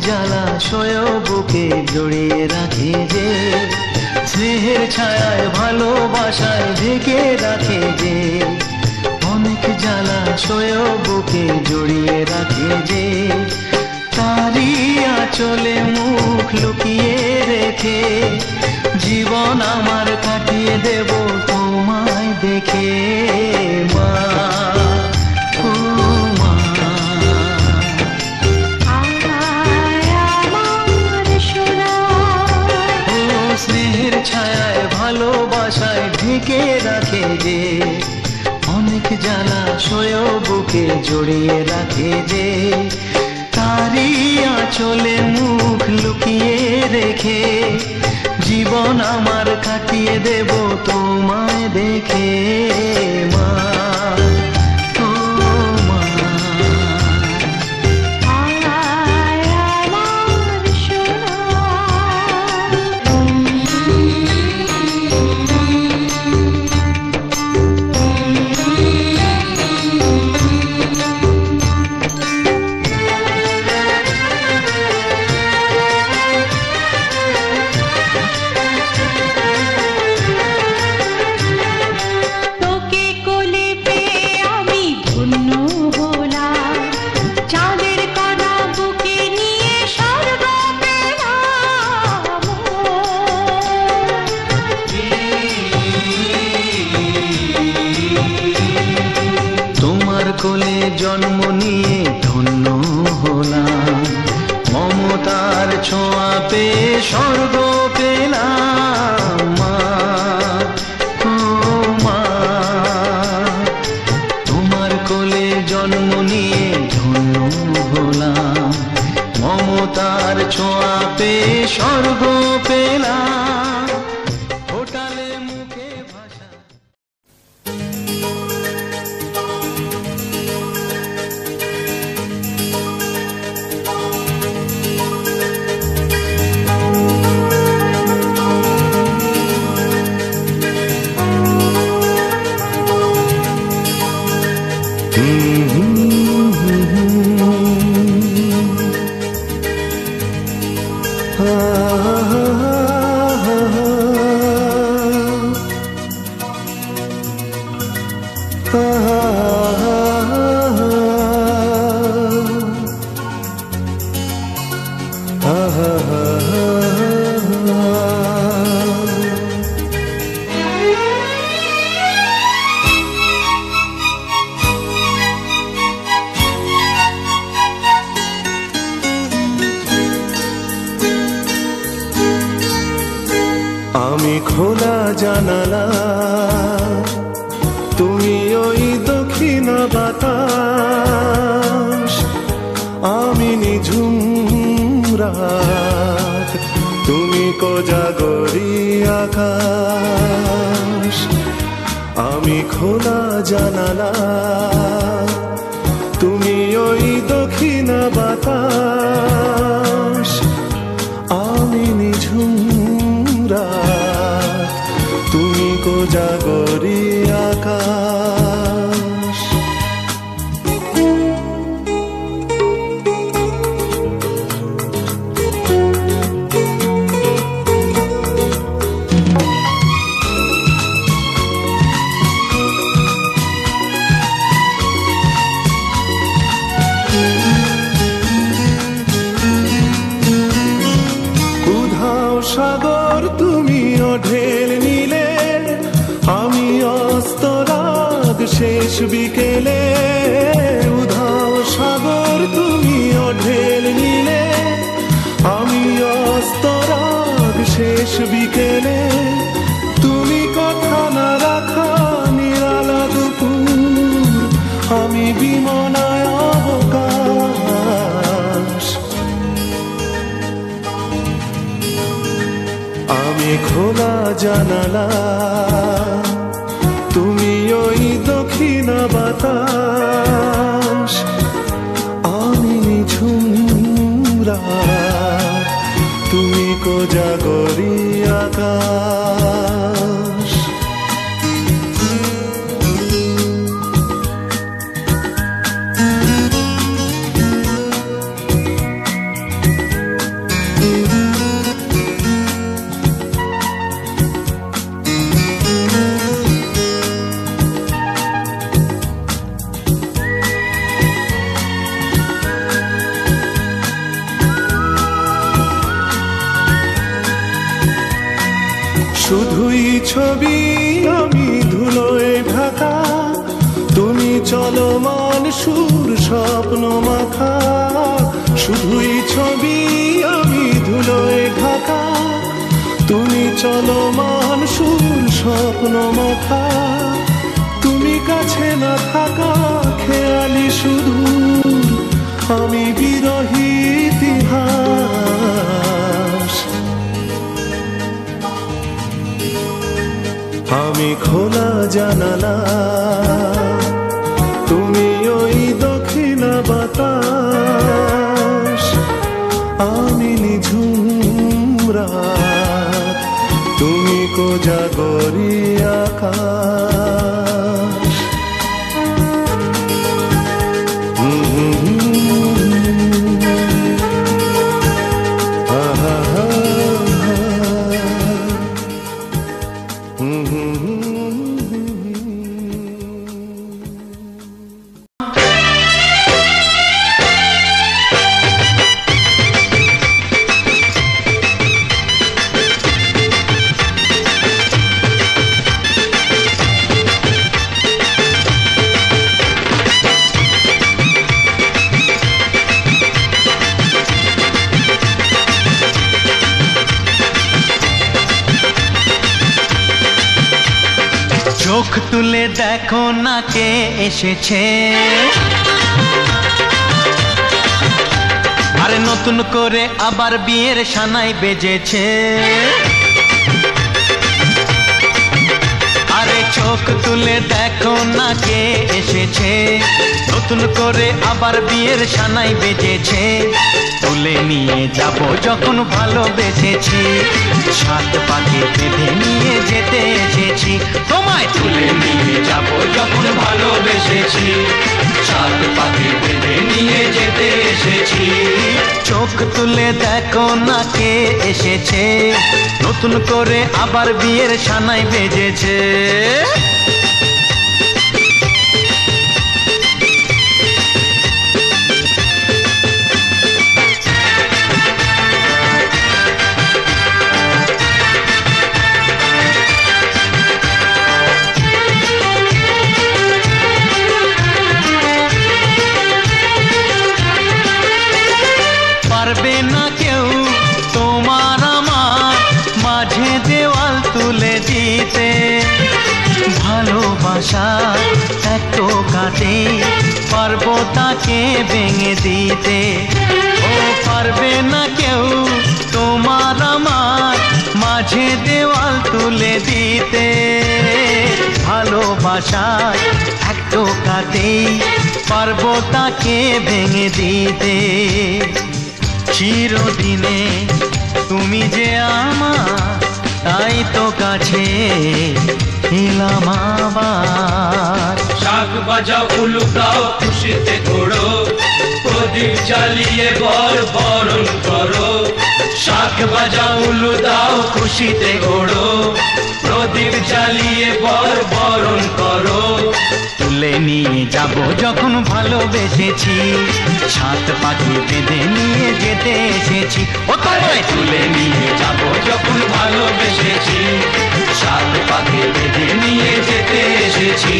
জলাশয় বুকে জড়িয়ে রাখে যে, স্নেহের ছায়ায় ভালোবাসায় ঢেকে রাখে যে, অনেক জলাশয় বুকে জড়িয়ে রাখে যে, তারি আঁচলে মুখ লুকিয়ে রেখে জীবন আমার কাটিয়ে দেব তোমায় দেখে। মা ছায়ায় ভালোবাসায় ঢেকে রাখে যে, অনেক জলাশয় বুকে জড়িয়ে রাখে যে, তারি আঁচলে মুখ লুকিয়ে রেখে জীবন আমার কাটিয়ে দেব তোমায় দেখে। মা কোলে জন্ম নিয়ে ধন্য হলাম, মমতার ছোঁয়া পেয়ে স্বর্গ পেলাম। মা ও মা, তোমার কোলে জন্ম নিয়ে ধন্য হলাম, মমতার ছোঁয়া পেয়ে স্বর্গ পেলাম। হোটালে মুখে ভাষা আমি খোলা জানালা, তুমি ওই দক্ষিণ বাতাস, আমি নিঝুম রাত, তুমি কোজাগরি আকাশ। আমি খোলা জানালা, তুমি ওই দক্ষিণ বাতাস, আমি নিঝুম রাত, তুমি কোজাগরি আকাশ। উধাও সাগর তুমি ঢেল নিলে, আমি অস্তরাগ শেষ বিকেলে। উধাও সাগর তুমি ঢেল নিলে, আমি অস্তরাগ শেষ বিকেলে। তুমি কথা না রাখা নিরালা দুপুর, আমি বিমনায় অবকাশ। আমি খোলা জানালা, তুমি ওই দক্ষিণ বাতাস, আমি নিঝুম রাত, তুমি কোজাগরি আকাশ। শুধুই ছবি আমি ধুলোয় ঢাকা, তুমি চলমান সুর স্বপ্ন মাখা। শুধুই ছবি আমি ধুলোয় ঢাকা, তুমি চলমান সুর স্বপ্ন মাখা। তুমি কাছে না থাকা খেয়ালি শুধু আমি বিরহী ইতিহাস। আমি খোলা জানালা, তুমি ওই দক্ষিণা বাতাস। আমি নিঝুম রাত, তুমি কোজাগরী আকাশ। চোখ তুলে দেখো না কে এসেছে, আরে নতুন করে আবার বিয়ের সানাই বেজেছে। আরে চোখ তুলে দেখো না কে এসেছে, নতুন করে আবার বিয়ের সানাই বেজেছে। তুলে নিয়ে যাব যখন ভালোবেসেছি, সাত পাকে বেঁধে নিয়ে যেতে এসেছি। তোমায় তুলে নিয়ে যাব যখন ভালোবেসেছি, সাত পাকে বেঁধে নিয়ে যেতে এসেছি। চোখ তুলে দেখো না কে এসেছে, নতুন করে আবার বিয়ের সানাই বেজেছে। পারবে না কেউ তোমার আমার মাঝে দেওয়াল তুলে দিতে, ভালোবাসা এত কাটে পারবো তাকে ভেঙে দিতে। ও পারবে না কেউ তোমার আমার মাঝে দেওয়াল তুলে দিতে, ভালোবাসা এত কাটে পারবো তাকে ভেঙে দিতে। চিরদিনে তুমি যে আমার, তাই তো কাছে এলাম আবার। শাক বাজাও উলু দাও খুশিতে ঘোড়ো, প্রদীপ জ্বালিয়ে বর বরণ করো। শাক বাজাও উলু দাও খুশিতে ঘোড়ো, প্রদীপ জ্বালিয়ে বর বরণ করো। তুলে নিয়ে যাব যখন ভালোবেসেছি, সাত পাখি বেঁধে নিয়ে যেতে এসেছি। ও তোমায় তুলে নিয়ে যাব যখন ভালোবেসেছি, সাত পাখি বেঁধে নিয়ে যেতে এসেছি।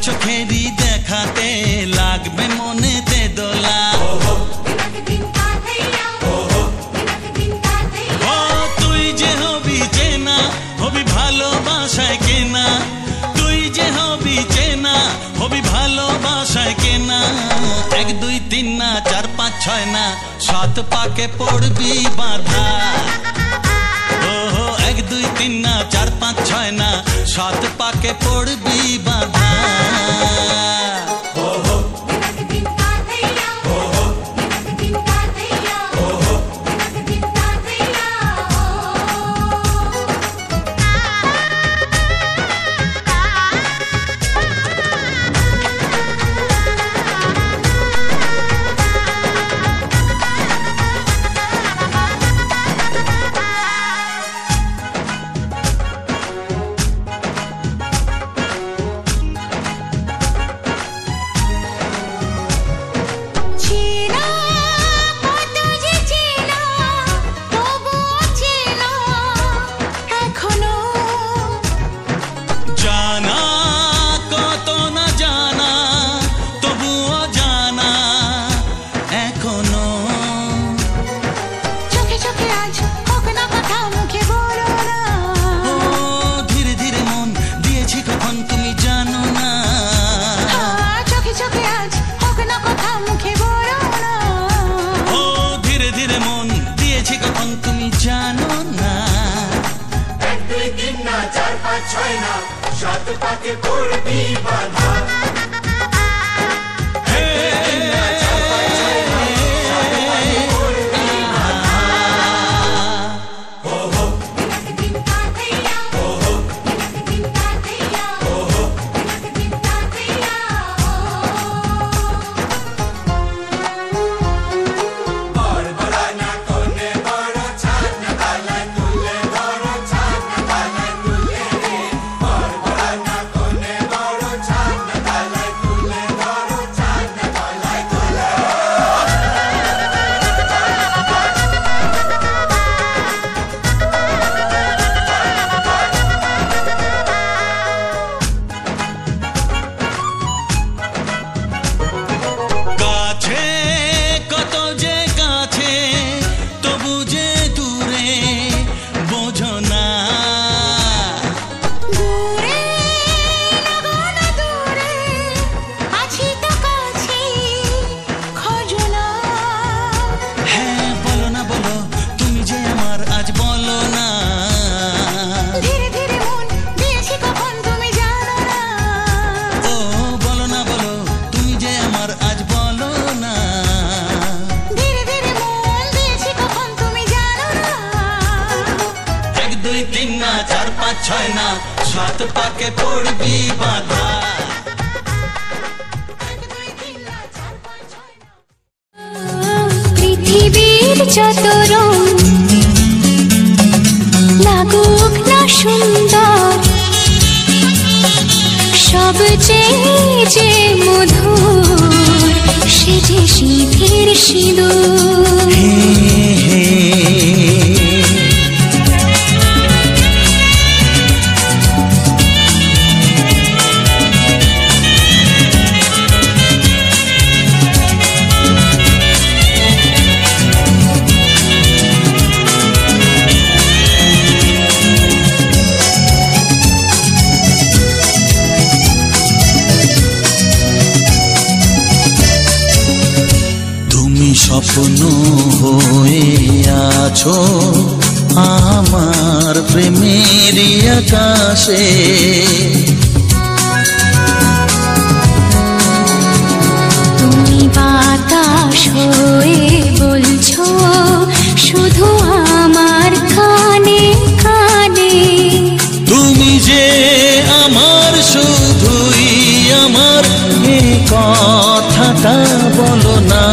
চোখেরই দেখাতে লাগবে মনেতে দোলা। ও তুই যে হবি চেনা, হবি ভালোবাসায় কেনা। তুই যে হবি চেনা, হবি ভালোবাসায় কেনা। 1 2 3 না 4 5 6 না, 7 পাকে পড়বি বাঁধা। ও 1 2 3 না 4 5 6 না, 7 পাকে পড়বি বাঁধা। চার পাঁচ ছয় না, সাত পাকে পড়বি বাধা। ছয় না, সাত পাকে পড়বি বাধা। পৃথিবীর যত রং লাগুক না সুন্দর, সবচেয়ে যে মধুর সে যে সিঁথির সিঁদুর। স্বপ্ন হয়ে আছো আমার প্রেমের আকাশে, তুমি বাতাস হয়ে বলছো শুধু আমার কানে কানে, তুমি যে আমার শুধুই আমার, এ কথাটা বলো না।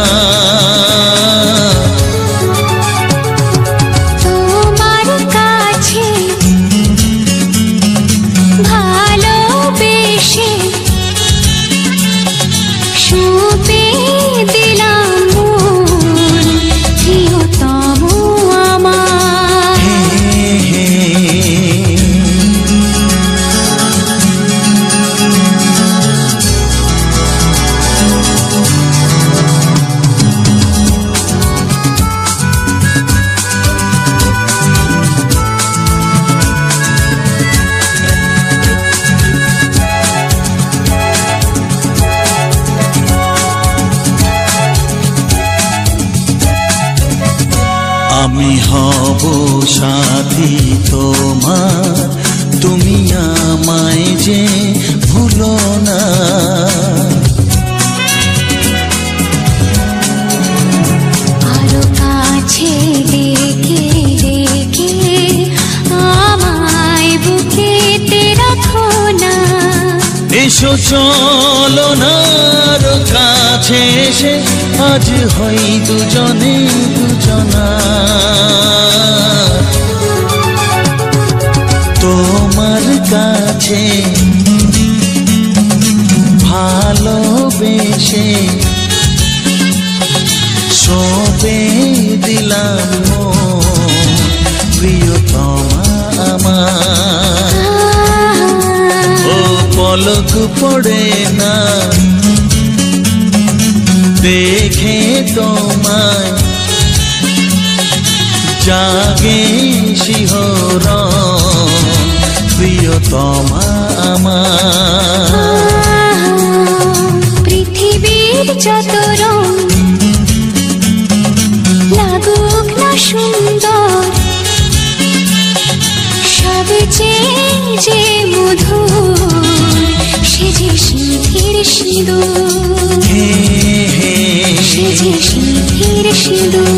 আমি হব সাথী তোমার, তুমি আমায় যে ভুলো না। আরো কাছে ডেকে ডেকে আমায় বুকেতে রাখো না। এসো চলো না আরো কাছে এসে আজ হই দুজনে দুজনা। তোমার কাছে ভালোবেসে সবে দিলাম প্রিয়তমা আমার। ও পলক পড়ে না দেখে তোমায়, জাগে শিহরণ প্রিয়তমা আমার। পৃথিবীর যত রং লাগুক না সুন্দর, সবচেয়ে সিঁদুর সেজে সিঁথির সিঁদুর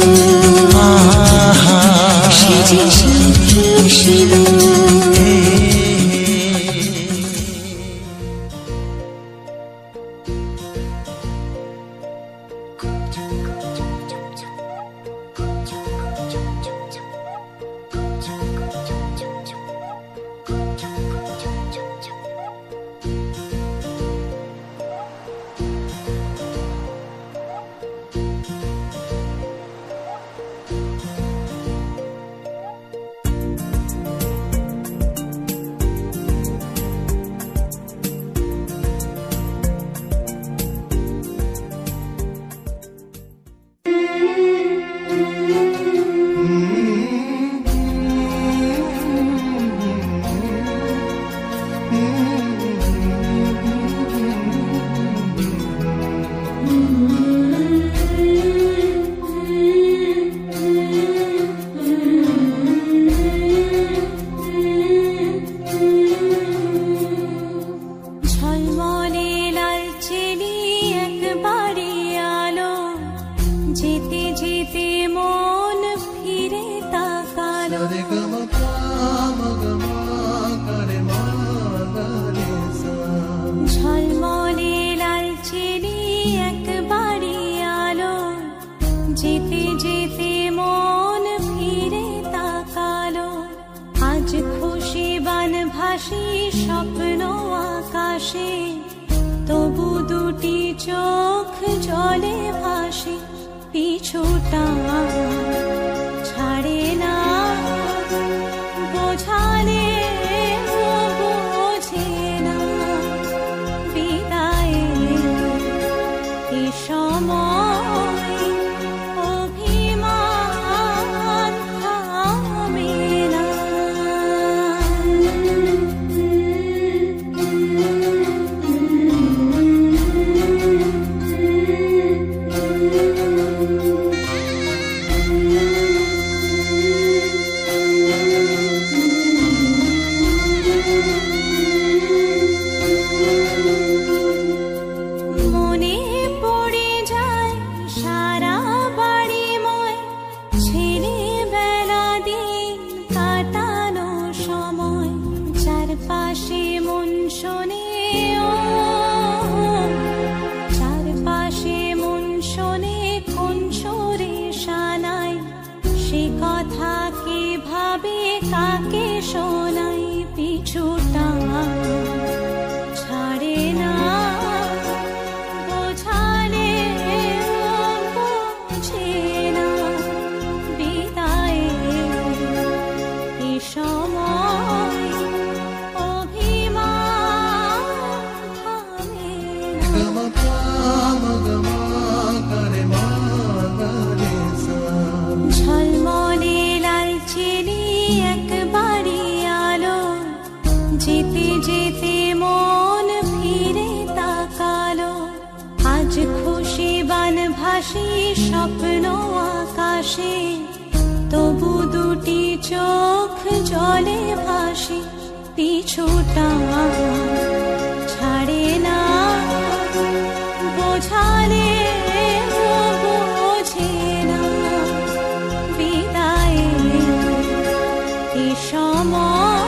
সেজে সিঁথির সিঁদুর স্বপ্ন আকাশে তবু দুটি চোখ জলে ভাসে পিছুটা ছাড়ে না বোঝালে বোঝে না বিদায়ে এ সময় অভিমান থামে না। যেতে যেতে মন ফিরে তাকালো আজ খুশি বান ভাসি স্বপ্ন আকাশে তবু দুটি চোখ জলে ভাসি পিছুটা ছাড়ে না বোঝালে বোঝে না বিদায়ে এ সময়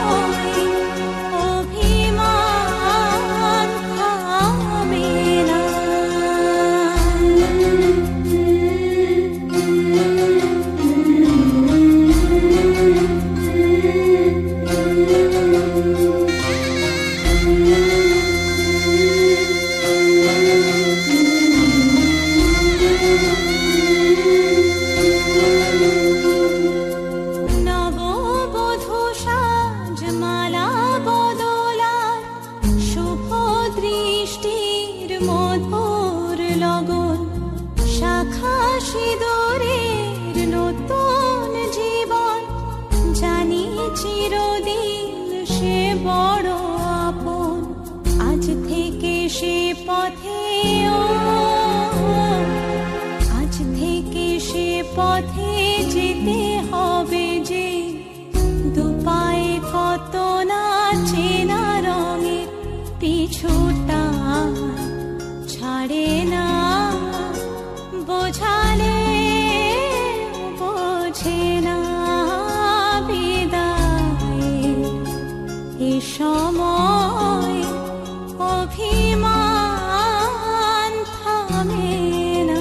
পথে যেতে হবে যে দুপায়ে কত না চেনা রঙের পিছুটা সময় অভিমান থামে না।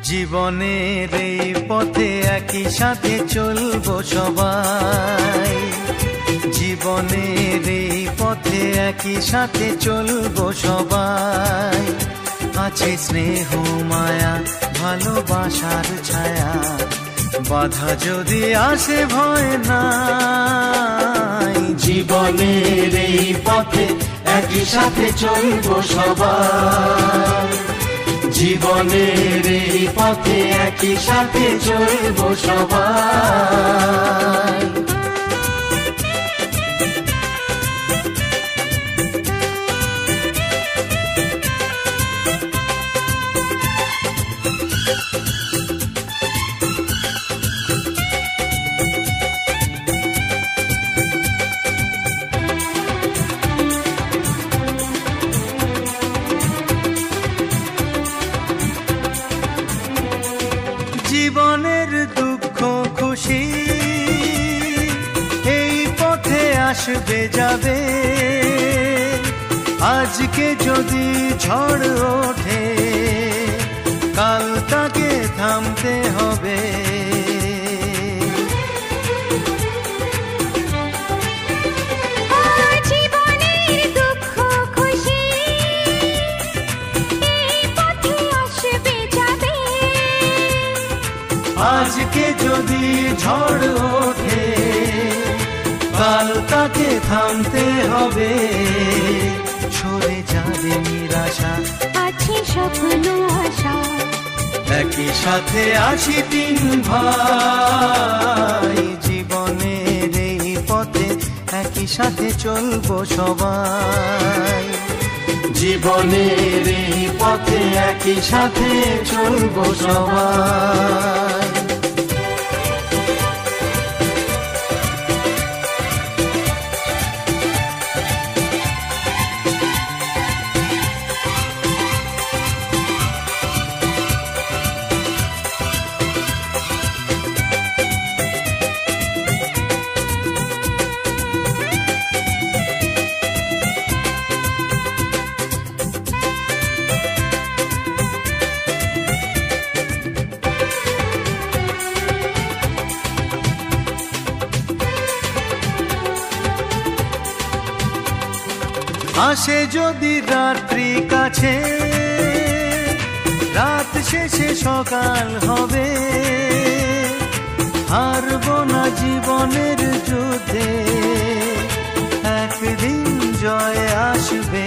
জীবনের এই পথে একই সাথে চলবো সবাই, জীবনের এই পথে একই সাথে চলবো সবাই। আছে স্নেহ মায়া ভালোবাসার ছায়া, বাধা যদি আসে ভয় নাই। জীবনের এই পথে একই সাথে চলবো সবাই, জীবনের এই পথে একই সাথে চলবো সবাই। জীবনের দুঃখ খুশি এই পথে আসবে যাবে, আজকে যদি ঝড় ওঠে কাল তাকে থামতে হবে। আজকে যদি ঝড় ওঠে কাল তাকে থামতে হবে। সরে যাবে নিরাশা, আছে স্বপ্ন আশা, একই সাথে আছি তিন ভাই। জীবনের এই পথে একই সাথে চলবো সবাই, জীবনের এই পথে একই সাথে চলবো সবাই। আসে যদি রাত্রি কাছে, রাত শেষে সকাল হবে। হারবো না জীবনের যুদ্ধে, এক একদিন জয় আসবে।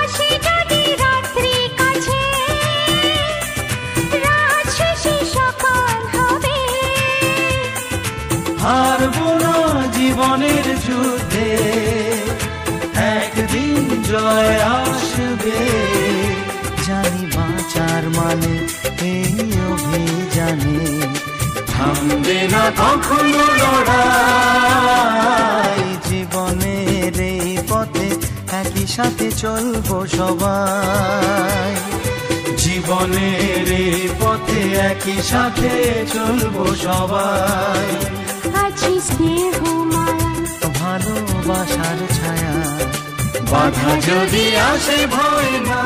আসে যদি রাত্রি কাছে, রাত শেষে সকাল হবে। হারবো না জীবনের যুদ্ধে, একদিন জয় আসবে। জানি বাঁচার মানে এই অভিযানে, থামবে না কখনো লড়াই। জীবনের এই পথে একই সাথে চলবো সবাই, জীবনের এই পথে একই সাথে চলবো সবাই। আছে স্নেহ মায়া, ভালোবাসার ছায়া, বাধা যদি আসে ভয় না।